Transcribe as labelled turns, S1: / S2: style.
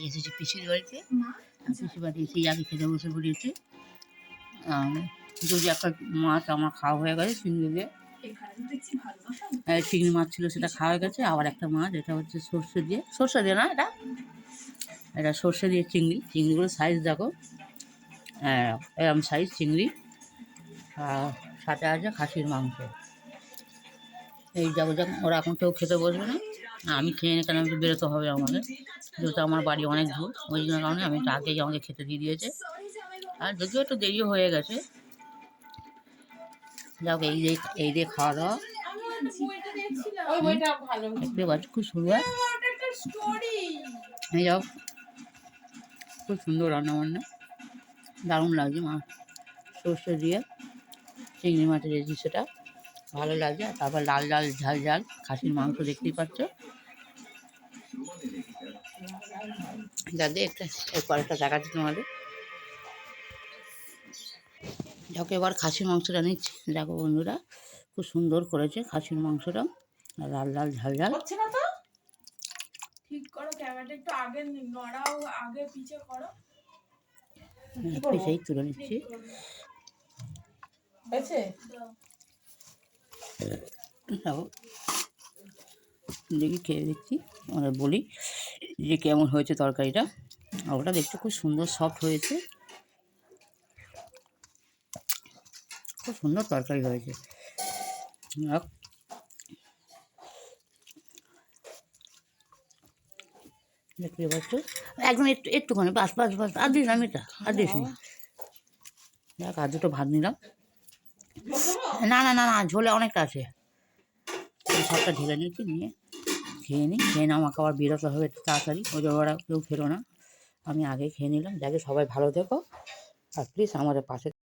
S1: এসেছি পিসির বাড়িতে। পিসির বাড়িতে এসেই আগে খেতে বসে পড়েছি। যদি একটা মাছ আমার খাওয়া হয়ে গেছে চিংড়ি দিয়ে, চিংড়ি মাছ ছিল সেটা খাওয়া হয়ে গেছে। আবার একটা মাছ, এটা হচ্ছে সর্ষে দিয়ে না, এটা সর্ষে দিয়ে চিংড়িগুলোর সাইজ দেখো, এরকম সাইজ চিংড়ি। আর সাথে আছে খাসির মাংস। এই যাবো যখন ওরা এখন কেউ খেতে বসবে না, আমি খেয়ে নিই, কারণ আমি বেরোতে হবে আমাকে, যেহেতু আমার বাড়ি অনেক দূর, ওই জন্য কারণে আমি একটু আগেই আমাকে খেতে দিয়ে দিয়েছে। আর যদিও একটু দেরিও হয়ে গেছে, যাও এই দিয়ে খাওয়া দাওয়া। দেখতে পাচ্ছি খুব সুন্দর, এই যাও খুব সুন্দর রান্না বান্না, দারুণ লাগছে। মাছ সর্ষে দিয়ে চিংড়ি মাছের রেসি, সেটা ভালো লাগছে। তারপর লাল লাল ঝাল ঝাল খাসির মাংস দেখতেই পাচ্ছ। যাদের এরপর একটা দেখাচ্ছি তোমাদের, যাকে এবার খাসির মাংসটা নিচ্ছি। দেখো বন্ধুরা, খুব সুন্দর করেছে খাসির মাংসটা, লাল লাল ঝাল ঝাল।
S2: ঠিক করো ক্যামেরাটা, একটু আগে নড়াও, আগে পিছে করো।
S1: পিছেই তুলে নিচ্ছি। দেখি খেয়ে দেখছি, আমরা বলি যে কেমন হয়েছে তরকারিটা। আর ওটা দেখতে খুব সুন্দর সফট হয়েছে, খুব সুন্দর তরকারি হয়েছে। দেখতে পাচ্ছ, একদম একটুখানি, বাস বাস বাস, আর দিস আমি এটা আর দিস নি। দেখ আর দুটো ভাত নিলাম। না না না না, ঝোলে অনেকটা আছে, সবটা ঢেলে নিয়েছি, নিয়ে খেয়ে নিই। খেয়ে না আমাকে আবার বেরোতে হবে একটু তাড়াতাড়ি, ওই জন্য ওরা কেউ খেলো না, আমি আগে খেয়ে নিলাম। যাকে সবাই ভালো থেকো, আর প্লিজ আমাদের পাশে